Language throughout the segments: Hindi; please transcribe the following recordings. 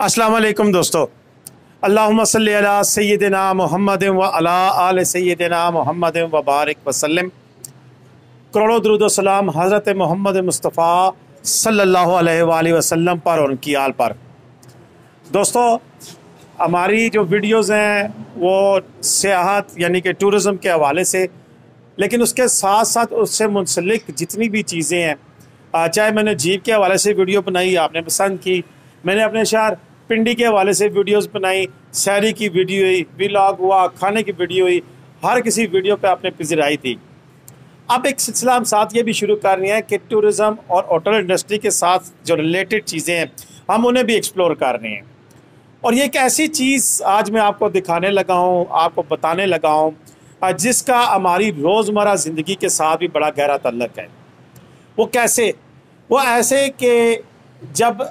अस्सलाम वालेकुम दोस्तों, अल्लाहुम्मा सल्ली अला सय्यिदिना मुहम्मद व अला आले सय्यिदिना मुहम्मद व बारिक वसल्लम। करोड़ों दुरूद व सलाम हज़रत मोहम्मद मुस्तफ़ा सल्लल्लाहु अलैहि वसल्लम पर और उनकी आल पर। दोस्तों, हमारी जो वीडियोज़ हैं वो सियाहत यानी कि टूरिज़म के हवाले से, लेकिन उसके साथ साथ उससे मुंसलिक जितनी भी चीज़ें हैं, चाहे मैंने जीप के हवाले से वीडियो बनाई, आपने पसंद की, मैंने अपने शहर पिंडी के हवाले से वीडियोस बनाई, सैरी की वीडियो हुई, व्लॉग हुआ, खाने की वीडियो हुई, हर किसी वीडियो पे आपने पिज़र आई थी। अब एक सिलसिला हम साथ ये भी शुरू कर रहे हैं कि टूरिज़म और होटल इंडस्ट्री के साथ जो रिलेटेड चीज़ें हैं हम उन्हें भी एक्सप्लोर कर रहे हैं। और ये एक ऐसी चीज़ आज मैं आपको दिखाने लगा हूँ, आपको बताने लगा हूँ, जिसका हमारी रोज़मर्रा ज़िंदगी के साथ भी बड़ा गहरा ताल्लुक़ है। वो कैसे? वो ऐसे कि जब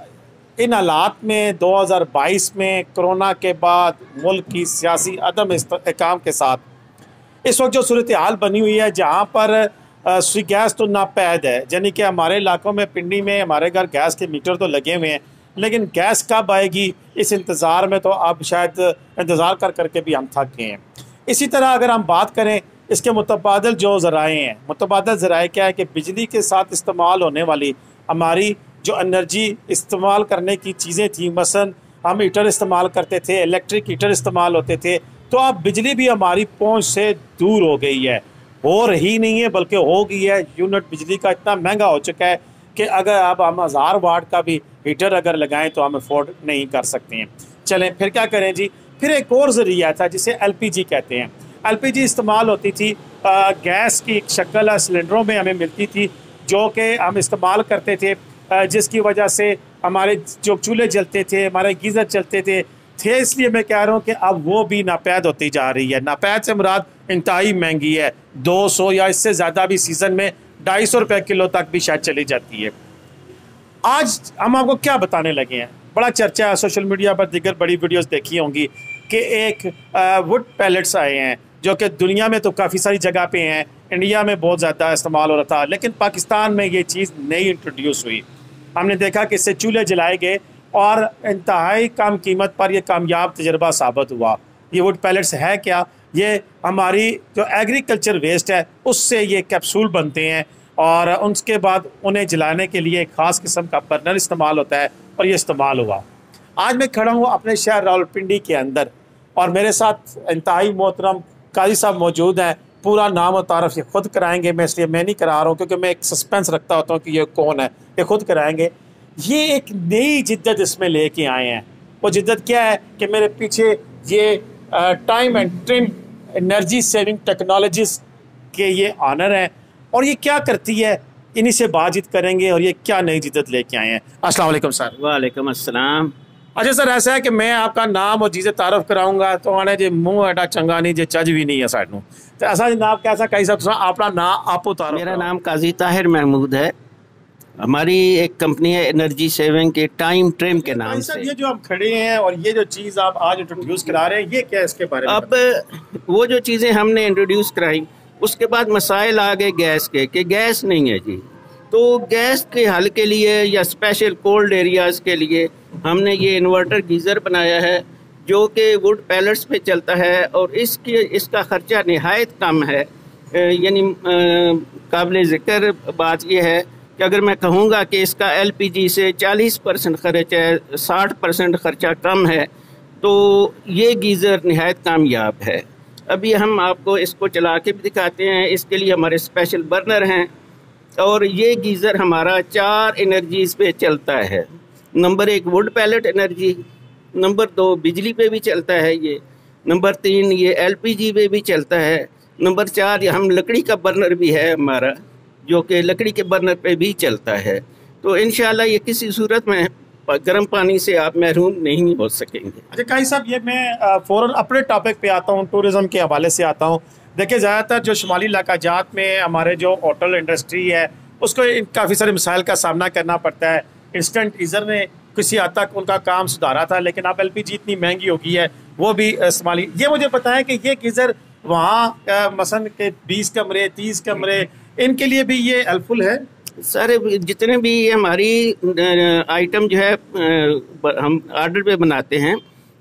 इन हालात में 2022 में कोरोना के बाद मुल्क की सियासी अदम इस्तेहकाम के साथ इस वक्त जो सूरत हाल बनी हुई है, जहाँ पर गैस तो नापैद है, यानी कि हमारे इलाकों में, पिंडी में हमारे घर गैस के मीटर तो लगे हुए हैं, लेकिन गैस कब आएगी इस इंतज़ार में तो अब शायद इंतज़ार कर करके भी हम थक गए हैं। इसी तरह अगर हम बात करें इसके मुतबादिल जो ज़राए हैं, मुतबादिल ज़राए क्या है कि बिजली के साथ इस्तेमाल होने वाली हमारी जो एनर्जी इस्तेमाल करने की चीज़ें थी, मसलन हम हीटर इस्तेमाल करते थे, इलेक्ट्रिक हीटर इस्तेमाल होते थे, तो अब बिजली भी हमारी पहुंच से दूर हो गई है, हो रही नहीं है बल्कि हो गई है। यूनिट बिजली का इतना महंगा हो चुका है कि अगर अब हम 1000 वाट का भी हीटर अगर लगाएं तो हम अफोर्ड नहीं कर सकते हैं। चलें फिर क्या करें जी, फिर एक और ज़रिया था जिसे LPG कहते हैं। LPG इस्तेमाल होती थी, गैस की एक शक्ल सिलेंडरों में हमें मिलती थी जो कि हम इस्तेमाल करते थे, जिसकी वजह से हमारे जो चूल्हे जलते थे, हमारे गीज़र चलते थे। इसलिए मैं कह रहा हूँ कि अब वो भी नापैद होती जा रही है। नापैद से मुराद इंतहाई महंगी है, 200 या इससे ज़्यादा भी सीज़न में 250 रुपये किलो तक भी शायद चली जाती है। आज हम आपको क्या बताने लगे हैं, बड़ा चर्चा है सोशल मीडिया पर, दीगर बड़ी वीडियोस देखी होंगी कि एक वुड पैलेट्स आए हैं जो कि दुनिया में तो काफ़ी सारी जगह पे हैं, इंडिया में बहुत ज़्यादा इस्तेमाल हो रहा था, लेकिन पाकिस्तान में ये चीज़ नई इंट्रोड्यूस हुई। हमने देखा कि इससे चूल्हे जलाए गए और इंतहाई कम कीमत पर यह कामयाब तजर्बा साबित हुआ। ये वुड पैलेट्स है क्या? ये हमारी जो एग्रीकल्चर वेस्ट है उससे ये कैप्सूल बनते हैं और उसके बाद उन्हें जलाने के लिए एक ख़ास किस्म का बर्नर इस्तेमाल होता है और ये इस्तेमाल हुआ। आज मैं खड़ा हूँ अपने शहर रावलपिंडी के अंदर और मेरे साथ इंतहाई मोहतरम काजी साहब मौजूद हैं। पूरा नाम और तारफ़ ये खुद कराएंगे, मैं इसलिए मैं नहीं करा रहा हूँ क्योंकि मैं एक सस्पेंस रखता होता हूँ कि ये कौन है, ये खुद कराएंगे। ये एक नई जिद्दत इसमें लेके आए हैं। वो जिद्दत क्या है कि मेरे पीछे ये time and trim energy saving technologies के ये ऑनर हैं और ये क्या करती है, इन्हीं से बातचीत करेंगे और ये क्या नई जिद्दत लेके आए हैं। अस्सलाम वालेकुम सर। वालेकुम अस्सलाम। अच्छा सर, ऐसा है कि मैं आपका नाम और चीज़ें तारफ़ कराऊंगा तो आने जे मुँह एडा चंगा नहीं जे चज भी नहीं है सानू, तो ऐसा जनाब कैसा कही सकते अपना नाम आप उतारो। मेरा नाम काजी ताहिर महमूद है। हमारी एक कंपनी है एनर्जी सेविंग के टाइम ट्रिम के नाम से। ये जो आप खड़े हैं और ये जो चीज़ आप आज इंट्रोड्यूस करा रहे हैं, ये क्या है इसके बारे में? अब वो जो चीज़ें हमने इंट्रोड्यूस कराई उसके बाद मसाइल आ गए गैस के, कि गैस नहीं है जी, तो गैस के हल के लिए या स्पेशल कोल्ड एरियाज़ के लिए हमने ये इन्वर्टर गीज़र बनाया है जो कि वुड पैलेट्स पे चलता है और इसका ख़र्चा निहायत कम है। यानी काबिल ज़िक्र बात यह है कि अगर मैं कहूँगा कि इसका LPG से 40% खर्च है, 60% खर्चा कम है, तो ये गीज़र निहायत कामयाब है। अभी हम आपको इसको चला के भी दिखाते हैं। इसके लिए हमारे स्पेशल बर्नर हैं और ये गीज़र हमारा 4 एनर्जीज़ पे चलता है। Number 1 wood pallet energy, number 2 बिजली पे भी चलता है ये, नंबर 3 ये LPG पे भी चलता है, नंबर 4 हम लकड़ी का बर्नर भी है हमारा जो कि लकड़ी के बर्नर पे भी चलता है। तो इंशाल्लाह ये किसी सूरत में गर्म पानी से आप महरूम नहीं हो सकेंगे। अच्छा काजी साहब, ये मैं फ़ौरन अपने टॉपिक पे आता हूँ, टूरिज़म के हवाले से आता हूँ। देखिए, ज़्यादातर जो शुमाली इलाकाजात में हमारे जो होटल इंडस्ट्री है उसको काफ़ी सारे मसाइल का सामना करना पड़ता है। इंस्टेंट गीज़र ने किसी हद तक उनका काम सुधारा था, लेकिन अब LPG इतनी महंगी हो गई है, वो भी इस्तेमाली। ये मुझे पता है कि ये गीज़र वहाँ मसलन के 20 कमरे 30 कमरे इनके लिए भी ये हेल्पफुल है। सर जितने भी हमारी आइटम जो है हम ऑर्डर पे बनाते हैं,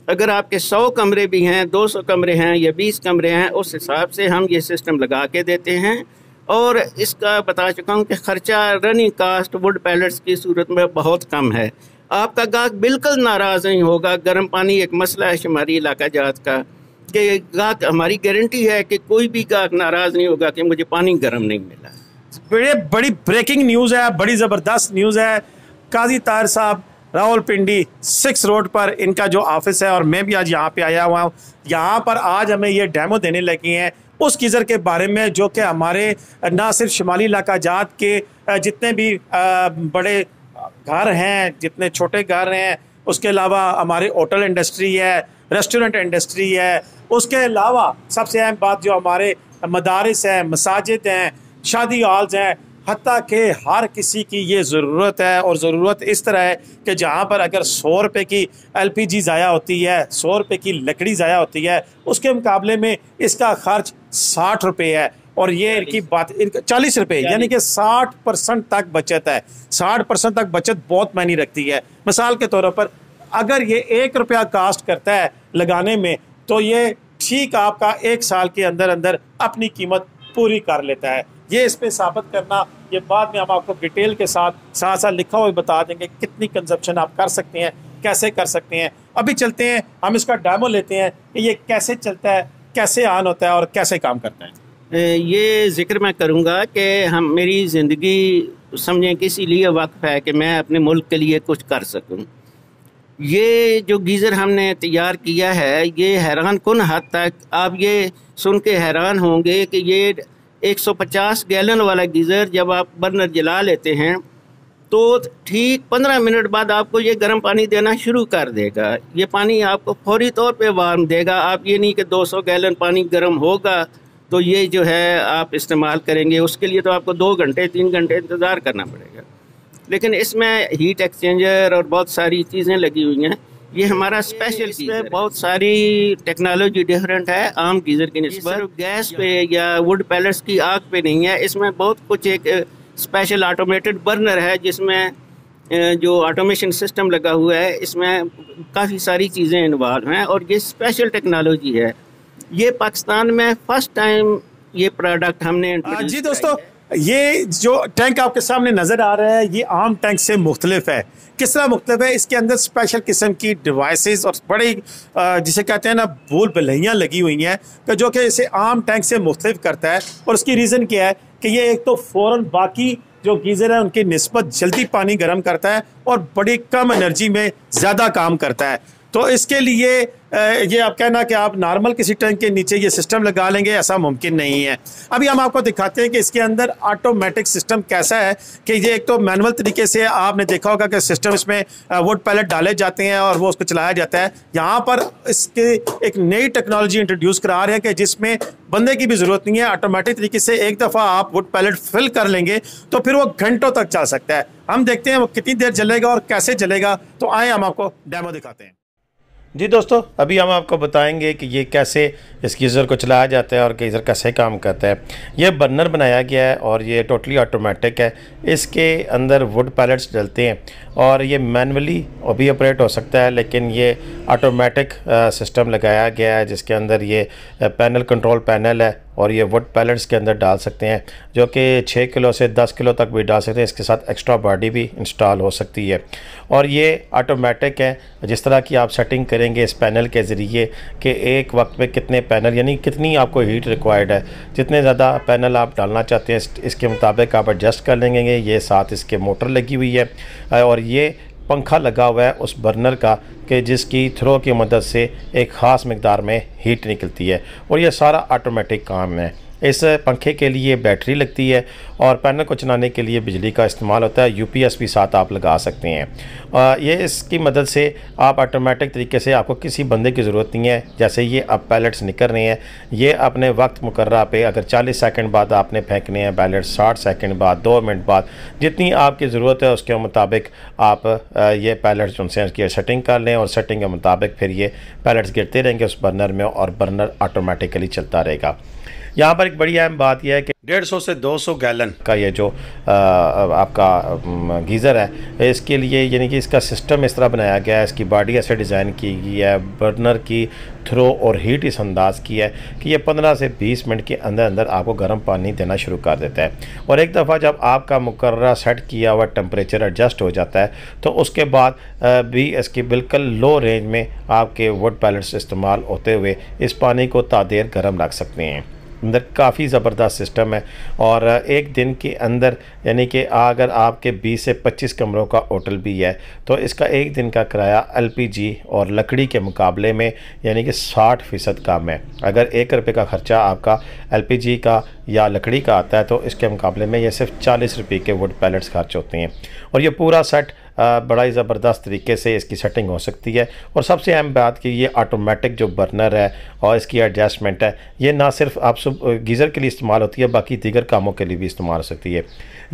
अगर आपके 100 कमरे भी हैं, 200 कमरे हैं या 20 कमरे हैं, उस हिसाब से हम ये सिस्टम लगा के देते हैं। और इसका बता चुका हूँ कि ख़र्चा रनिंग कास्ट वुड पैलेट्स की सूरत में बहुत कम है। आपका गाहक बिल्कुल नाराज़ नहीं होगा। गर्म पानी एक मसला है शुमारी इलाका जात का, कि गाहक, हमारी गारंटी है कि कोई भी गाहक नाराज़ नहीं होगा कि मुझे पानी गर्म नहीं मिला। बड़ी ब्रेकिंग न्यूज़ है, बड़ी ज़बरदस्त न्यूज़ है। काजी ताहिर साहब रावलपिंडी 6 रोड पर इनका जो ऑफिस है, और मैं भी आज यहाँ पे आया हुआ हूँ। यहाँ पर आज हमें ये डेमो देने लगी हैं उस गीज़र के बारे में जो कि हमारे ना सिर्फ शुमाली इलाका जात के जितने भी बड़े घर हैं, जितने छोटे घर हैं, उसके अलावा हमारे होटल इंडस्ट्री है, रेस्टोरेंट इंडस्ट्री है, उसके अलावा सबसे अहम बात जो हमारे मदारिस हैं, मसाजिद हैं, शादी हॉल्स हैं, हत्ता कि हर किसी की ये ज़रूरत है। और ज़रूरत इस तरह है कि जहाँ पर अगर 100 रुपये की LPG ज़ाया होती है, 100 रुपये की लकड़ी ज़ाया होती है, उसके मुकाबले में इसका खर्च 60 रुपये है। और ये इनकी बात 40 रुपये, यानी कि 60% तक बचत है। 60% तक बचत बहुत मायने रखती है। मिसाल के तौर पर अगर ये 1 रुपया कास्ट करता है लगाने में, तो ये ठीक आपका 1 साल के अंदर अंदर अपनी कीमत पूरी कर लेता है। ये इस पे साबित करना, ये बाद में हम आपको डिटेल के साथ साथ लिखा हुआ बता देंगे कितनी कंजप्शन आप कर सकते हैं, कैसे कर सकते हैं। अभी चलते हैं, हम इसका डेमो लेते हैं कि ये कैसे चलता है, कैसे ऑन होता है और कैसे काम करता है। ये जिक्र मैं करूँगा कि मेरी ज़िंदगी समझें कि इसीलिए वक्फ है कि मैं अपने मुल्क के लिए कुछ कर सकूँ। ये जो गीज़र हमने तैयार किया है, ये हैरान कुन हद तक आप ये सुन के हैरान होंगे कि ये 150 गैलन वाला गीज़र जब आप बर्नर जला लेते हैं तो ठीक 15 मिनट बाद आपको ये गर्म पानी देना शुरू कर देगा। ये पानी आपको फौरी तौर पे वार्म देगा। आप ये नहीं कि 200 गैलन पानी गर्म होगा तो ये जो है आप इस्तेमाल करेंगे, उसके लिए तो आपको 2 घंटे 3 घंटे इंतज़ार करना पड़ेगा। लेकिन इसमें हीट एक्सचेंजर और बहुत सारी चीज़ें लगी हुई हैं। ये हमारा स्पेशल गीज़र, बहुत सारी टेक्नोलॉजी डिफरेंट है आम गीज़र की निस्बत। गैस पे या वुड पैलेट्स की आग पे नहीं है, इसमें बहुत कुछ एक स्पेशल ऑटोमेटेड बर्नर है जिसमें जो ऑटोमेशन सिस्टम लगा हुआ है, इसमें काफ़ी सारी चीज़ें इन्वॉल्व हैं और ये स्पेशल टेक्नोलॉजी है। ये पाकिस्तान में फर्स्ट टाइम ये प्रोडक्ट हमने जी दोस्तों, ये जो टैंक आपके सामने नज़र आ रहा है, ये आम टैंक से मुख्तलिफ है। किस तरह मुख्तलिफ है? इसके अंदर स्पेशल किस्म की डिवाइसेस और बड़ी जिसे कहते हैं ना भूल भुलैयाँ लगी हुई हैं कि जो कि इसे आम टैंक से मुख्तलिफ करता है। और उसकी रीज़न क्या है कि ये एक तो फ़ौरन बाकी जो गीज़र है उनकी निस्बत जल्दी पानी गर्म करता है और बड़ी कम एनर्जी में ज़्यादा काम करता है। तो इसके लिए ये आप कहना कि आप नॉर्मल किसी टैंक के नीचे ये सिस्टम लगा लेंगे, ऐसा मुमकिन नहीं है। अभी हम आपको दिखाते हैं कि इसके अंदर ऑटोमेटिक सिस्टम कैसा है। कि ये एक तो मैनुअल तरीके से आपने देखा होगा कि सिस्टम इसमें वुड पैलेट डाले जाते हैं और वो उसको चलाया जाता है। यहाँ पर इसके एक नई टेक्नोलॉजी इंट्रोड्यूस करा रहे हैं कि जिसमें बंदे की भी ज़रूरत नहीं है। ऑटोमेटिक तरीके से एक दफ़ा आप वुड पैलेट फिल कर लेंगे तो फिर वो घंटों तक चल सकता है। हम देखते हैं वो कितनी देर चलेगा और कैसे चलेगा। तो आए हम आपको डेमो दिखाते हैं। जी दोस्तों, अभी हम आपको बताएंगे कि ये कैसे इस गीज़र को चलाया जाता है और गीज़र कैसे काम करता है। ये बर्नर बनाया गया है और ये टोटली ऑटोमेटिक है। इसके अंदर वुड पैलेट्स डलते हैं और ये मैनुअली भी ऑपरेट हो सकता है, लेकिन ये ऑटोमेटिक सिस्टम लगाया गया है जिसके अंदर ये पैनल कंट्रोल पैनल है और ये वुड पैलेट्स के अंदर डाल सकते हैं, जो कि 6 किलो से 10 किलो तक भी डाल सकते हैं। इसके साथ एक्स्ट्रा बॉडी भी इंस्टॉल हो सकती है और ये ऑटोमेटिक है। जिस तरह की आप सेटिंग करेंगे इस पैनल के ज़रिए कि एक वक्त में कितने पैनल, यानी कितनी आपको हीट रिक्वायर्ड है, जितने ज़्यादा पैनल आप डालना चाहते हैं इसके मुताबिक आप एडजस्ट कर लेंगे। ये साथ इसके मोटर लगी हुई है और ये पंखा लगा हुआ है उस बर्नर का कि जिसकी थ्रो की मदद से एक ख़ास मकदार में हीट निकलती है और ये सारा ऑटोमेटिक काम है। इस पंखे के लिए बैटरी लगती है और पैनल को चलाने के लिए बिजली का इस्तेमाल होता है। UPS भी साथ आप लगा सकते हैं। ये इसकी मदद से आप ऑटोमेटिक तरीके से, आपको किसी बंदे की ज़रूरत नहीं है। जैसे ये अब पैलेट्स निकल रहे हैं, ये अपने वक्त मुकर्रा पे अगर 40 सेकंड बाद आपने फेंकने हैं पैलेट, 60 सेकंड बाद, 2 मिनट बाद, जितनी आपकी ज़रूरत है उसके मुताबिक आप ये पैलेट्स उनसे उसकी सेटिंग कर लें और सेटिंग के मुताबिक फिर ये पैलेट्स गिरते रहेंगे उस बर्नर में और बर्नर ऑटोमेटिकली चलता रहेगा। यहाँ पर एक बड़ी अहम बात यह है कि 150 से 200 गैलन का ये जो आपका गीज़र है, इसके लिए यानी कि इसका सिस्टम इस तरह बनाया गया है, इसकी बॉडी ऐसे डिज़ाइन की गई है, बर्नर की थ्रो और हीट इस अंदाज़ की है कि ये 15 से 20 मिनट के अंदर अंदर आपको गर्म पानी देना शुरू कर देता है। और एक दफ़ा जब आपका मुकर्रर सेट किया हुआ टेम्परेचर एडजस्ट हो जाता है तो उसके बाद भी इसकी बिल्कुल लो रेंज में आपके वुड पैलेट्स इस्तेमाल होते हुए इस पानी को तादेर गर्म रख सकते हैं। अंदर काफ़ी ज़बरदस्त सिस्टम है और एक दिन के अंदर यानी कि अगर आपके 20 से 25 कमरों का होटल भी है तो इसका एक दिन का किराया LPG और लकड़ी के मुकाबले में यानी कि 60% कम है। अगर 1 रुपये का ख़र्चा आपका LPG का या लकड़ी का आता है तो इसके मुकाबले में ये सिर्फ 40 रुपये के वुड पैलेट्स खर्च होते हैं। और ये पूरा सेट बड़ा ही ज़बरदस्त तरीके से इसकी सेटिंग हो सकती है। और सबसे अहम बात कि ये ऑटोमेटिक जो बर्नर है और इसकी एडजस्टमेंट है, ये ना सिर्फ आप गीज़र के लिए इस्तेमाल होती है बल्कि दीगर कामों के लिए भी इस्तेमाल हो सकती है।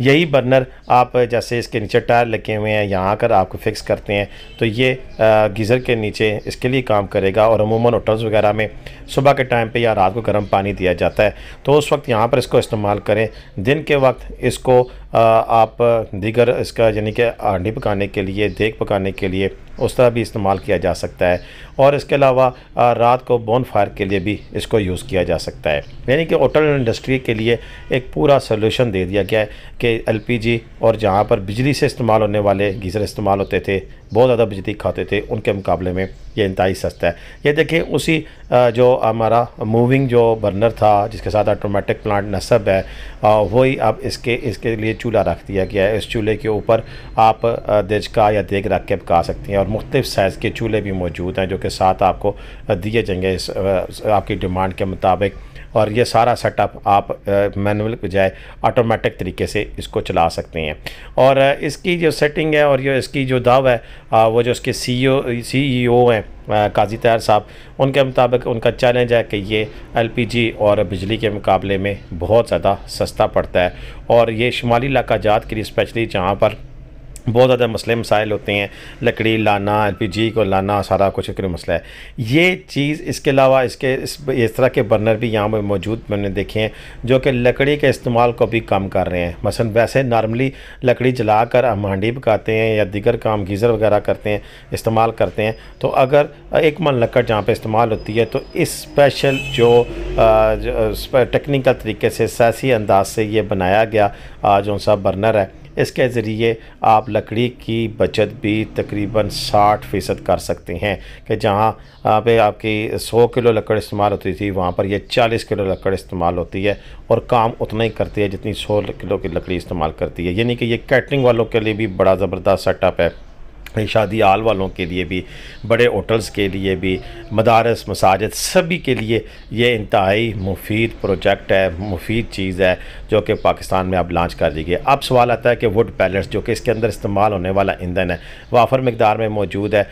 यही बर्नर आप जैसे इसके नीचे टायर लगे हुए हैं, यहाँ आकर आपको फिक्स करते हैं तो ये गीज़र के नीचे इसके लिए काम करेगा। और अमूमन होटल्स वगैरह में सुबह के टाइम पे या रात को गर्म पानी दिया जाता है तो उस वक्त यहाँ पर इसको इस्तेमाल करें। दिन के वक्त इसको आप दीगर इसका यानी कि हांडी पकाने के लिए, देग पकाने के लिए उस तरह भी इस्तेमाल किया जा सकता है। और इसके अलावा रात को बोन फायर के लिए भी इसको यूज़ किया जा सकता है। यानी कि होटल इंडस्ट्री के लिए एक पूरा सलूशन दे दिया गया है कि LPG और जहाँ पर बिजली से इस्तेमाल होने वाले गीज़र इस्तेमाल होते थे, बहुत ज़्यादा बिजली खाते थे, उनके मुकाबले में ये इंतहाई सस्ता है। ये देखिए उसी जो हमारा मूविंग जो बर्नर था जिसके साथ ऑटोमेटिक प्लांट नस्ब है, वही अब इसके लिए चूल्हा रख दिया गया है। इस चूल्हे के ऊपर आप देचका या देग रख के पका सकते हैं और मुख्तलिफ साइज़ के चूल्हे भी मौजूद हैं जो कि साथ आपको दिए जाएंगे इस आपकी डिमांड के मुताबिक। और ये सारा सेटअप आप मैनुअल के बजाय ऑटोमेटिक तरीके से इसको चला सकते हैं। और इसकी जो सेटिंग है और ये इसकी जो दाव है, वो जो इसके CEO हैं काजी ताहिर साहब, उनके मुताबिक उनका चैलेंज है कि ये LPG और बिजली के मुकाबले में बहुत ज़्यादा सस्ता पड़ता है। और ये शुमाली इलाका जात के लिए स्पेशली जहाँ पर बहुत ज़्यादा मसले मसाइल होते हैं, लकड़ी लाना, LPG को लाना, सारा कुछ एक मसला है। ये चीज़ इसके अलावा इस तरह के बर्नर भी यहाँ पर मौजूद मैंने देखे हैं जो कि लकड़ी के इस्तेमाल को भी कम कर रहे हैं। मसलन वैसे नॉर्मली लकड़ी जलाकर हम हांडी पकाते हैं या दीगर काम गीज़र वगैरह करते हैं, इस्तेमाल करते हैं, तो अगर 1 मन लकड़ जहाँ पे इस्तेमाल होती है तो इस स्पेशल जो टेक्निकल तरीके से सैसी अंदाज से ये बनाया गया जो सा बर्नर है, इसके ज़रिए आप लकड़ी की बचत भी तकरीबन 60% कर सकते हैं कि जहाँ पे आपकी 100 किलो लकड़ इस्तेमाल होती थी वहाँ पर ये 40 किलो लकड़ इस्तेमाल होती है और काम उतना ही करती है जितनी 100 किलो की लकड़ी इस्तेमाल करती है। यानी कि ये कैटरिंग वालों के लिए भी बड़ा ज़बरदस्त सेटअप है, शादी हाल वालों के लिए भी, बड़े होटल्स के लिए भी, मदारस मसाजिद सभी के लिए ये इंतहाई मुफीद प्रोजेक्ट है, मुफीद चीज़ है जो कि पाकिस्तान में अब लॉन्च कर दी गई है। अब सवाल आता है कि वुड पैलेट्स जो कि इसके अंदर इस्तेमाल होने वाला ईंधन है वाफर मकदार में मौजूद है।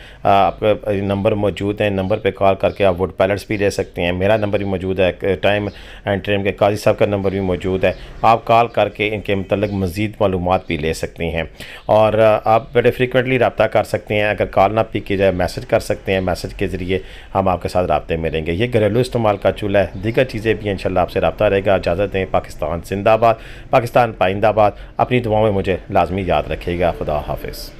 नंबर मौजूद है, नंबर पे कॉल करके आप वुड पैलेट्स भी ले सकते हैं। मेरा नंबर भी मौजूद है, टाइम एंड ट्रेन के काजी साहब का नंबर भी मौजूद है। आप कॉल करके इनके मतलब मज़ीद मालूमात भी ले सकते हैं और आप बड़े फ्रिक्वेंटली रब्ता कर सकते हैं। अगर कॉल ना पिक की जाए मैसेज कर सकते हैं, मैसेज के ज़रिए हम आपके साथ राब्ते में रहेंगे। ये घरेलू इस्तेमाल का चूल्हा है, दीगर चीज़ें भी इंशाल्लाह आपसे रब्ता रहेगा। इजाज़त दें। पाकिस्तान जिंदाबाद, पाकिस्तान पाइंदाबाद। अपनी दुआओं में मुझे लाजमी याद रखिएगा। खुदा हाफिज़।